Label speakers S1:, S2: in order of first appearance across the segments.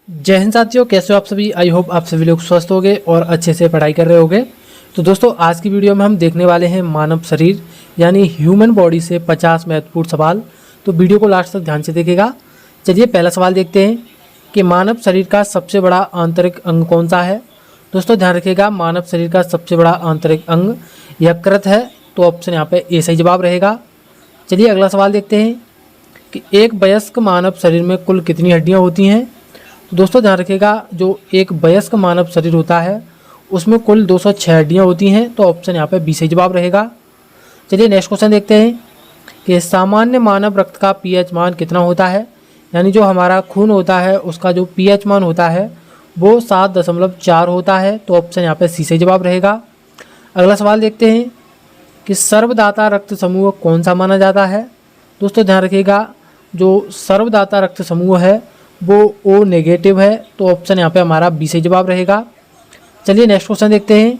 S1: जय हिंद साथियों, कैसे हो आप सभी। आई होप आप सभी लोग स्वस्थ होंगे और अच्छे से पढ़ाई कर रहे होंगे। तो दोस्तों, आज की वीडियो में हम देखने वाले हैं मानव शरीर यानी ह्यूमन बॉडी से 50 महत्वपूर्ण सवाल। तो वीडियो को लास्ट तक ध्यान से देखिएगा। चलिए पहला सवाल देखते हैं कि मानव शरीर का सबसे बड़ा आंतरिक अंग कौन सा है। दोस्तों ध्यान रखिएगा, मानव शरीर का सबसे बड़ा आंतरिक अंग यकृत है। तो ऑप्शन यहाँ पे ए सही जवाब रहेगा। चलिए अगला सवाल देखते हैं कि एक वयस्क मानव शरीर में कुल कितनी हड्डियाँ होती हैं। तो दोस्तों ध्यान रखिएगा, जो एक वयस्क मानव शरीर होता है उसमें कुल 206 हड्डियाँ होती हैं। तो ऑप्शन यहाँ पे बी सही जवाब रहेगा। चलिए नेक्स्ट क्वेश्चन देखते हैं कि सामान्य मानव रक्त का पीएच मान कितना होता है। यानी जो हमारा खून होता है उसका जो पीएच मान होता है वो 7.4 होता है। तो ऑप्शन यहाँ पे सी सही जवाब रहेगा। अगला सवाल देखते हैं कि सर्वदाता रक्त समूह कौन सा माना जाता है। दोस्तों ध्यान रखिएगा, जो सर्वदाता रक्त समूह है वो ओ नेगेटिव है। तो ऑप्शन यहाँ पे हमारा बी सही जवाब रहेगा। चलिए नेक्स्ट क्वेश्चन देखते हैं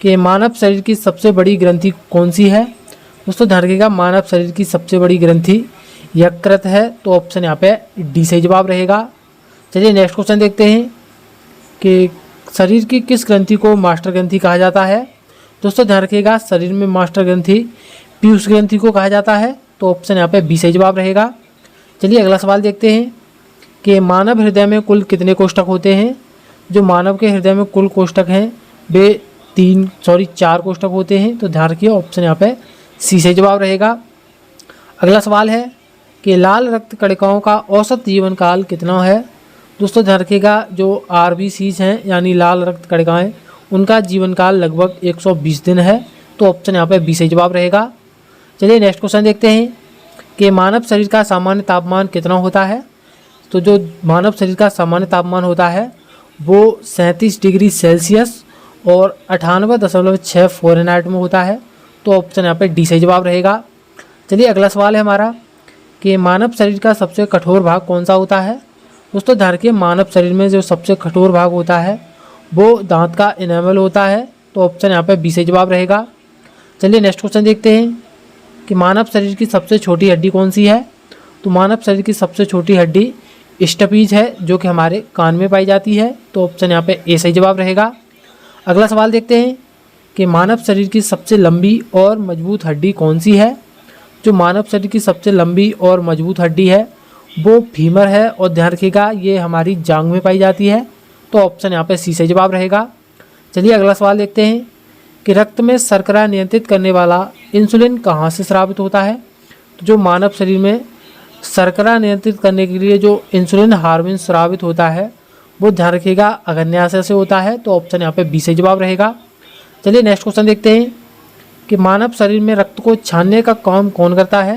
S1: कि मानव शरीर की सबसे बड़ी ग्रंथि कौन सी है। दोस्तों ध्यान रखिएगा, मानव शरीर की सबसे बड़ी ग्रंथि यकृत है। तो ऑप्शन यहाँ पे डी सही जवाब रहेगा। चलिए नेक्स्ट क्वेश्चन देखते हैं कि शरीर की किस ग्रंथि को मास्टर ग्रंथि कहा जाता है। दोस्तों ध्यान रखिएगा, शरीर में मास्टर ग्रंथि पीयूष ग्रंथि को कहा जाता है। तो ऑप्शन यहाँ पे बी सही जवाब रहेगा। चलिए अगला सवाल देखते हैं कि मानव हृदय में कुल कितने कोष्ठक होते हैं। जो मानव के हृदय में कुल कोष्ठक हैं वे 4 कोष्ठक होते हैं। तो ध्यान रखिए, ऑप्शन यहाँ पे सी सही जवाब रहेगा। अगला सवाल है कि लाल रक्त कणिकाओं का औसत जीवन काल कितना है। दोस्तों ध्यान रखिएगा, जो आरबीसीज हैं यानी लाल रक्त कणिकाएं, उनका जीवन काल लगभग 120 दिन है। तो ऑप्शन यहाँ पे बी सही जवाब रहेगा। चलिए नेक्स्ट क्वेश्चन देखते हैं कि मानव शरीर का सामान्य तापमान कितना होता है। तो जो मानव शरीर का सामान्य तापमान होता है वो 37 डिग्री सेल्सियस और 98.6 फ़ारेनहाइट में होता है। तो ऑप्शन यहाँ पे डी सही जवाब रहेगा। चलिए अगला सवाल है हमारा कि मानव शरीर का सबसे कठोर भाग कौन सा होता है। दोस्तों ध्यान रखिए, मानव शरीर में जो सबसे कठोर भाग होता है वो दांत का इनेमल होता है। तो ऑप्शन यहाँ पे बी सही जवाब रहेगा। चलिए नेक्स्ट क्वेश्चन देखते हैं कि मानव शरीर की सबसे छोटी हड्डी कौन सी है। तो मानव शरीर की सबसे छोटी हड्डी स्टपीज है, जो कि हमारे कान में पाई जाती है। तो ऑप्शन यहाँ पे ए सही जवाब रहेगा। अगला सवाल देखते हैं कि मानव शरीर की सबसे लंबी और मजबूत हड्डी कौन सी है। जो मानव शरीर की सबसे लंबी और मजबूत हड्डी है वो फीमर है, और ध्यान रखिएगा ये हमारी जांघ में पाई जाती है। तो ऑप्शन यहाँ पे सी सही जवाब रहेगा। चलिए अगला सवाल देखते हैं कि रक्त में शर्करा नियंत्रित करने वाला इंसुलिन कहाँ से स्रावित होता है। तो जो मानव शरीर में शर्करा नियंत्रित करने के लिए जो इंसुलिन हार्मोन स्रावित होता है वो ध्यान रखिएगा अग्न्याशय से होता है। तो ऑप्शन यहाँ पे बी सही जवाब रहेगा। चलिए नेक्स्ट क्वेश्चन देखते हैं कि मानव शरीर में रक्त को छानने का काम कौन करता है।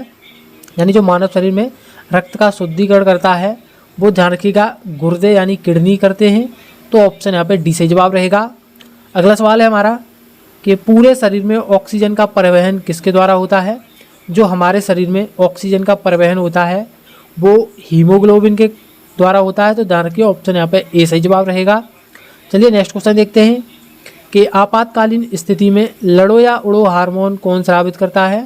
S1: यानी जो मानव शरीर में रक्त का शुद्धिकरण करता है वो ध्यान रखिएगा गुर्दे यानी किडनी करते हैं। तो ऑप्शन यहाँ पे डी सही जवाब रहेगा। अगला सवाल है हमारा कि पूरे शरीर में ऑक्सीजन का परिवहन किसके द्वारा होता है। जो हमारे शरीर में ऑक्सीजन का परिवहन होता है वो हीमोग्लोबिन के द्वारा होता है। तो ध्यान रखिए, ऑप्शन यहाँ पे ए सही जवाब रहेगा। चलिए नेक्स्ट क्वेश्चन देखते हैं कि आपातकालीन स्थिति में लड़ो या उड़ो हार्मोन कौन स्रावित करता है।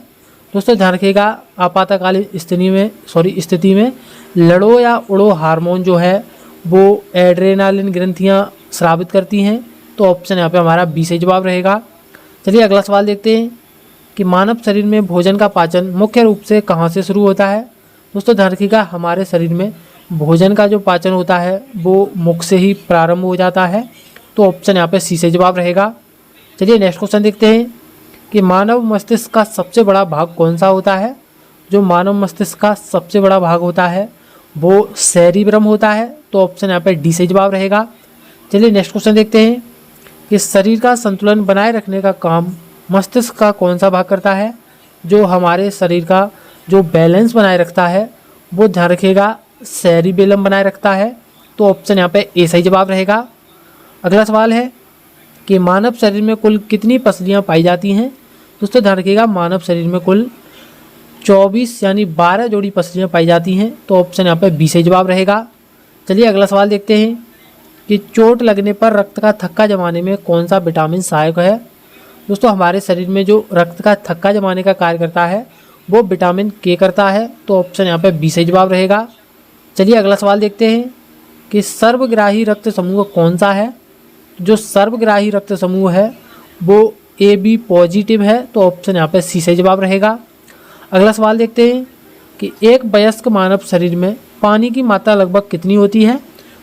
S1: दोस्तों ध्यान रखिएगा, आपातकालीन स्थिति में लड़ो या उड़ो हार्मोन जो है वो एड्रेनालिन ग्रंथियाँ स्रावित करती हैं। तो ऑप्शन यहाँ पे हमारा बी सही जवाब रहेगा। चलिए अगला सवाल देखते हैं कि मानव शरीर में भोजन का पाचन मुख्य रूप से कहाँ से शुरू होता है। दोस्तों ध्यान रखिएगा, हमारे शरीर में भोजन का जो पाचन होता है वो मुख से ही प्रारंभ हो जाता है। तो ऑप्शन यहाँ पे सी से जवाब रहेगा। चलिए नेक्स्ट क्वेश्चन देखते हैं कि मानव मस्तिष्क का सबसे बड़ा भाग कौन सा होता है। जो मानव मस्तिष्क का सबसे बड़ा भाग होता है वो सेरिब्रम होता है। तो ऑप्शन यहाँ पे डी से जवाब रहेगा। चलिए नेक्स्ट क्वेश्चन देखते हैं कि शरीर का संतुलन बनाए रखने का काम मस्तिष्क का कौन सा भाग करता है। जो हमारे शरीर का जो बैलेंस बनाए रखता है वो ध्यान रखिएगा सेरिबेलम बनाए रखता है। तो ऑप्शन यहाँ पे ए सही जवाब रहेगा। अगला सवाल है कि मानव शरीर में कुल कितनी पसलियाँ पाई जाती हैं। दोस्तों ध्यान रखिएगा, मानव शरीर में कुल 24 यानी 12 जोड़ी पसलियाँ पाई जाती हैं। तो ऑप्शन यहाँ पे बी सही जवाब रहेगा। चलिए अगला सवाल देखते हैं कि चोट लगने पर रक्त का थक्का जमाने में कौन सा विटामिन सहायक है। दोस्तों हमारे शरीर में जो रक्त का थक्का जमाने का कार्य करता है वो विटामिन के करता है। तो ऑप्शन यहाँ पे बी सही जवाब रहेगा। चलिए अगला सवाल देखते हैं कि सर्वग्राही रक्त समूह कौन सा है। जो सर्वग्राही रक्त समूह है वो AB पॉजिटिव है, तो ऑप्शन यहाँ पे सी सही जवाब रहेगा। अगला सवाल देखते हैं कि एक वयस्क मानव शरीर में पानी की मात्रा लगभग कितनी होती है।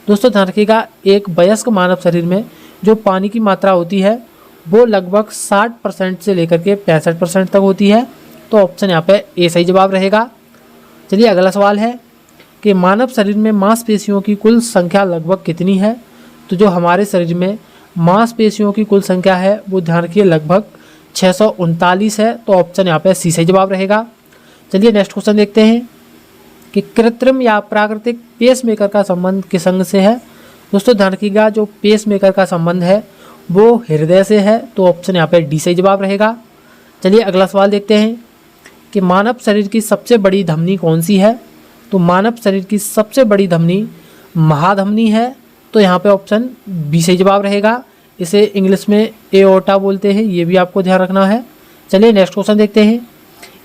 S1: दोस्तों ध्यान रखिएगा, एक वयस्क मानव शरीर में जो पानी की मात्रा होती है वो लगभग 60% से लेकर के 65% तक होती है, तो ऑप्शन यहाँ पे ए सही जवाब रहेगा। चलिए अगला सवाल है कि मानव शरीर में मांसपेशियों की कुल संख्या लगभग कितनी है। तो जो हमारे शरीर में मांसपेशियों की कुल संख्या है वो ध्यान रखिए लगभग 639 है, तो ऑप्शन यहाँ पे सी सही जवाब रहेगा। चलिए नेक्स्ट क्वेश्चन देखते हैं कि कृत्रिम या प्राकृतिक पेसमेकर का संबंध किस अंग से है। दोस्तों ध्यान रखिएगा, जो पेसमेकर का संबंध है वो हृदय से है, तो ऑप्शन यहाँ पे डी सही जवाब रहेगा। चलिए अगला सवाल देखते हैं कि मानव शरीर की सबसे बड़ी धमनी कौन सी है। तो मानव शरीर की सबसे बड़ी धमनी महाधमनी है, तो यहाँ पे ऑप्शन बी सही जवाब रहेगा। इसे इंग्लिश में एओर्टा बोलते हैं, ये भी आपको ध्यान रखना है। चलिए नेक्स्ट क्वेश्चन देखते हैं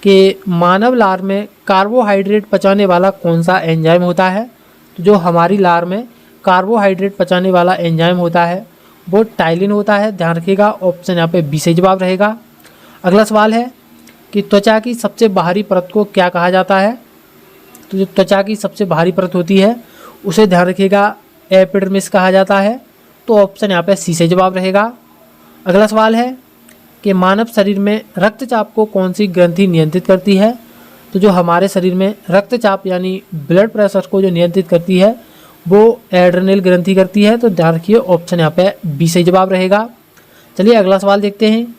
S1: कि मानव लार में कार्बोहाइड्रेट पचाने वाला कौन सा एंजाइम होता है। तो जो हमारी लार में कार्बोहाइड्रेट पचाने वाला एंजाइम होता है वो टाइलिन होता है, ध्यान रखिएगा। ऑप्शन यहाँ पे बी सही जवाब रहेगा। अगला सवाल है कि त्वचा की सबसे बाहरी परत को क्या कहा जाता है। तो जो त्वचा की सबसे बाहरी परत होती है उसे ध्यान रखिएगा एपिडर्मिस कहा जाता है, तो ऑप्शन यहाँ पे सी सही जवाब रहेगा। अगला सवाल है कि मानव शरीर में रक्तचाप को कौन सी ग्रंथि नियंत्रित करती है। तो जो हमारे शरीर में रक्तचाप यानी ब्लड प्रेशर को जो नियंत्रित करती है वो एड्रेनल ग्रंथि करती है, तो ध्यान रखिए ऑप्शन यहाँ पे बी सही जवाब रहेगा। चलिए अगला सवाल देखते हैं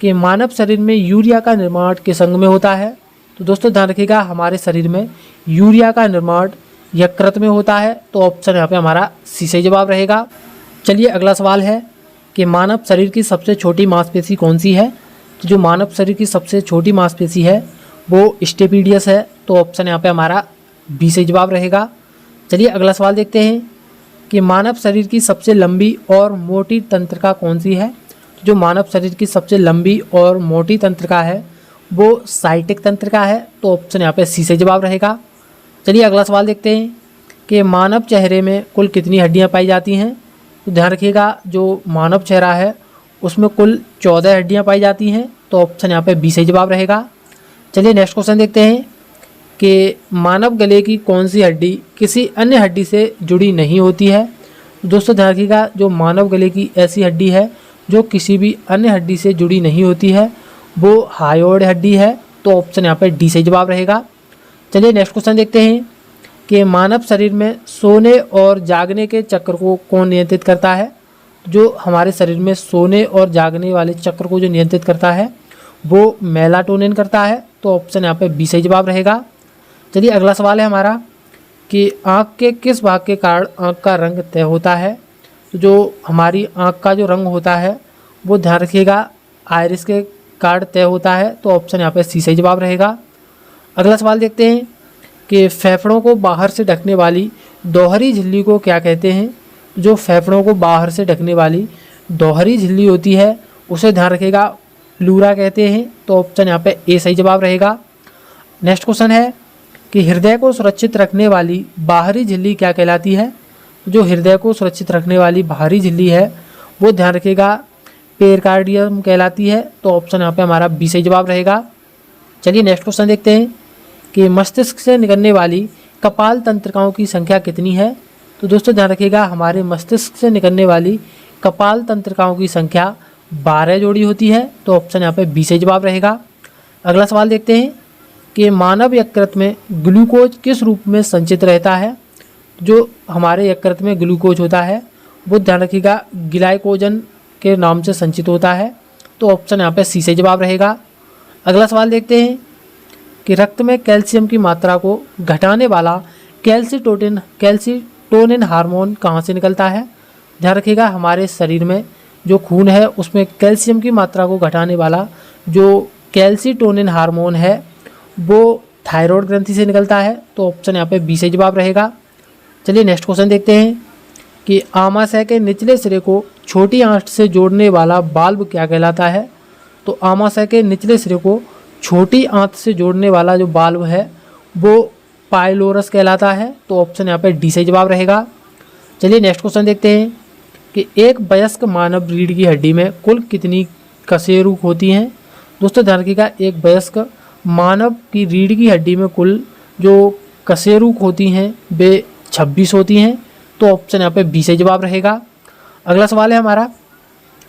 S1: कि मानव शरीर में यूरिया का निर्माण किस अंग में होता है। तो दोस्तों ध्यान रखिएगा, हमारे शरीर में यूरिया का निर्माण यकृत में होता है, तो ऑप्शन यहाँ पे हमारा सी सही जवाब रहेगा। चलिए अगला सवाल है कि मानव शरीर की सबसे छोटी मांसपेशी कौन सी है। तो जो मानव शरीर की सबसे छोटी मांसपेशी है वो स्टेपीडियस है, तो ऑप्शन यहाँ पे हमारा बी सही जवाब रहेगा। चलिए अगला सवाल देखते हैं कि मानव शरीर की सबसे लंबी और मोटी तंत्रिका कौन सी है। जो मानव शरीर की सबसे लंबी और मोटी तंत्रिका है वो साइटिक तंत्रिका है, तो ऑप्शन यहाँ पे सी सही जवाब रहेगा। चलिए अगला सवाल देखते हैं कि मानव चेहरे में कुल कितनी हड्डियाँ पाई जाती हैं। तो ध्यान रखिएगा, जो मानव चेहरा है उसमें कुल 14 हड्डियाँ पाई जाती हैं, तो ऑप्शन यहाँ पे बी सही जवाब रहेगा। चलिए नेक्स्ट क्वेश्चन देखते हैं कि मानव गले की कौन सी हड्डी किसी अन्य हड्डी से जुड़ी नहीं होती है। दोस्तों ध्यान रखिएगा, जो मानव गले की ऐसी हड्डी है जो किसी भी अन्य हड्डी से जुड़ी नहीं होती है वो हायोइड हड्डी है, तो ऑप्शन यहाँ पे डी सही जवाब रहेगा। चलिए नेक्स्ट क्वेश्चन देखते हैं कि मानव शरीर में सोने और जागने के चक्र को कौन नियंत्रित करता है। जो हमारे शरीर में सोने और जागने वाले चक्र को जो नियंत्रित करता है वो मेलाटोनिन करता है, तो ऑप्शन यहाँ पे बी सही जवाब रहेगा। चलिए अगला सवाल है हमारा कि आँख के किस भाग के कारण आँख का रंग तय होता है। तो जो हमारी आँख का जो रंग होता है वो ध्यान रखिएगा आइरिस के कारण तय होता है, तो ऑप्शन यहाँ पे सी सही जवाब रहेगा। अगला सवाल देखते हैं कि फेफड़ों को बाहर से ढकने वाली दोहरी झिल्ली को क्या कहते हैं। जो फेफड़ों को बाहर से ढकने वाली दोहरी झिल्ली होती है उसे ध्यान रखिएगा प्लूरा कहते हैं, तो ऑप्शन यहाँ पे ए सही जवाब रहेगा। नेक्स्ट क्वेश्चन है कि हृदय को सुरक्षित रखने वाली बाहरी झिल्ली क्या कहलाती है। जो हृदय को सुरक्षित रखने वाली बाहरी झिल्ली है वो ध्यान रखिएगा पेरिकार्डियम कहलाती है, तो ऑप्शन यहाँ पे हमारा बी सही जवाब रहेगा। चलिए नेक्स्ट क्वेश्चन देखते हैं कि मस्तिष्क से निकलने वाली कपाल तंत्रिकाओं की संख्या कितनी है। तो दोस्तों ध्यान रखिएगा, हमारे मस्तिष्क से निकलने वाली कपाल तंत्रिकाओं की संख्या 12 जोड़ी होती है, तो ऑप्शन यहाँ पे बी सही जवाब रहेगा। अगला सवाल देखते हैं कि मानव यकृत में ग्लूकोज किस रूप में संचित रहता है। जो हमारे यकृत में ग्लूकोज होता है वो ध्यान रखिएगा ग्लाइकोजन के नाम से संचित होता है, तो ऑप्शन यहाँ पे सी सही जवाब रहेगा। अगला सवाल देखते हैं कि रक्त में कैल्शियम की मात्रा को घटाने वाला कैल्सीटोनिन हार्मोन कहाँ से निकलता है। ध्यान रखिएगा, हमारे शरीर में जो खून है उसमें कैल्शियम की मात्रा को घटाने वाला जो कैल्सीटोनिन हार्मोन है वो थायराइड ग्रंथि से निकलता है, तो ऑप्शन यहाँ पे बी सही जवाब रहेगा। चलिए नेक्स्ट क्वेश्चन देखते हैं कि आमाशय के निचले सिरे को छोटी आंत से जोड़ने वाला बाल्ब क्या कहलाता है। तो आमाशय के निचले सिरे को छोटी आंत से जोड़ने वाला जो बाल्ब है वो पाइलोरस कहलाता है, तो ऑप्शन यहाँ पे डी सही जवाब रहेगा। चलिए नेक्स्ट क्वेश्चन देखते हैं कि एक वयस्क मानव रीढ़ की हड्डी में कुल कितनी कशेरुक होती हैं। दोस्तों ध्यान रखिएगा, एक वयस्क मानव की रीढ़ की हड्डी में कुल जो कशेरुक होती हैं वे 26 होती हैं। तो ऑप्शन यहाँ पे बी सही जवाब रहेगा। अगला सवाल है हमारा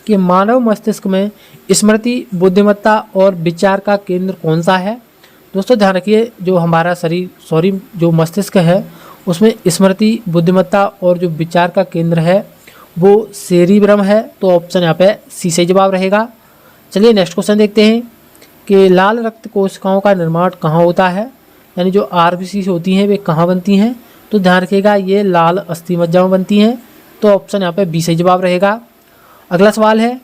S1: कि मानव मस्तिष्क में स्मृति, बुद्धिमत्ता और विचार का केंद्र कौन सा है। दोस्तों ध्यान रखिए, जो हमारा शरीर जो मस्तिष्क है उसमें स्मृति, बुद्धिमत्ता और जो विचार का केंद्र है वो सेरिब्रम है। तो ऑप्शन यहाँ पे सी सही जवाब रहेगा। चलिए नेक्स्ट क्वेश्चन देखते हैं कि लाल रक्त कोशिकाओं का निर्माण कहाँ होता है, यानी जो आरबीसी होती हैं वे कहाँ बनती हैं। तो ध्यान रखिएगा, ये लाल अस्थि मज्जा में बनती हैं। तो ऑप्शन यहाँ पे बी सही जवाब रहेगा। अगला सवाल है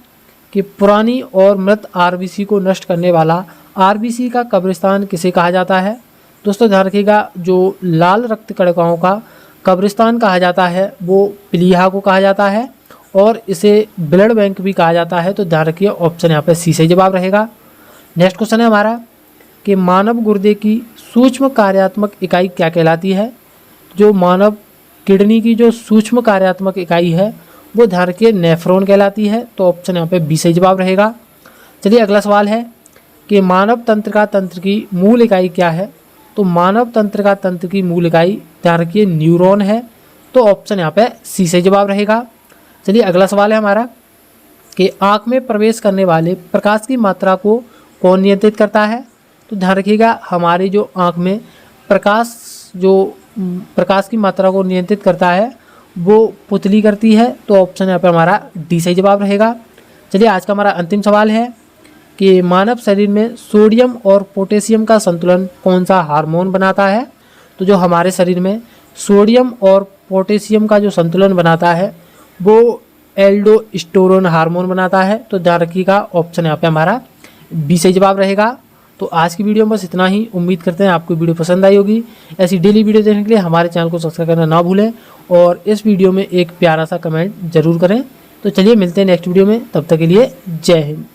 S1: कि पुरानी और मृत आरबीसी को नष्ट करने वाला आरबीसी का कब्रिस्तान किसे कहा जाता है। दोस्तों ध्यान रखिएगा, जो लाल रक्त कणिकाओं का कब्रिस्तान कहा जाता है वो प्लीहा को कहा जाता है और इसे ब्लड बैंक भी कहा जाता है। तो ध्यान रखिए, ऑप्शन यहाँ पे सी सही जवाब रहेगा। नेक्स्ट क्वेश्चन है हमारा कि मानव गुर्दे की सूक्ष्म कार्यात्मक इकाई क्या कहलाती है। जो मानव किडनी की जो सूक्ष्म कार्यात्मक इकाई है वो ध्यान रखिए नेफ्रॉन कहलाती है। तो ऑप्शन यहाँ पे बी सही जवाब रहेगा। चलिए अगला सवाल है कि मानव तंत्रिका तंत्र की मूल इकाई क्या है। तो मानव तंत्रिका तंत्र की मूल इकाई ध्यान रखिए न्यूरॉन है। तो ऑप्शन यहाँ पे सी सही जवाब रहेगा। चलिए अगला सवाल है हमारा कि आँख में प्रवेश करने वाले प्रकाश की मात्रा को कौन नियंत्रित करता है। तो ध्यान रखिएगा, हमारी जो आँख में प्रकाश की मात्रा को नियंत्रित करता है वो पुतली करती है। तो ऑप्शन यहाँ पे हमारा डी सही जवाब रहेगा। चलिए आज का हमारा अंतिम सवाल है कि मानव शरीर में सोडियम और पोटेशियम का संतुलन कौन सा हार्मोन बनाता है। तो जो हमारे शरीर में सोडियम और पोटेशियम का जो संतुलन बनाता है वो एल्डोस्टेरोन हार्मोन बनाता है। तो ध्यान रखिएगा, ऑप्शन यहाँ पे हमारा बी सही जवाब रहेगा। तो आज की वीडियो में बस इतना ही। उम्मीद करते हैं आपको वीडियो पसंद आई होगी। ऐसी डेली वीडियो देखने के लिए हमारे चैनल को सब्सक्राइब करना ना भूलें और इस वीडियो में एक प्यारा सा कमेंट जरूर करें। तो चलिए मिलते हैं नेक्स्ट वीडियो में, तब तक के लिए जय हिंद।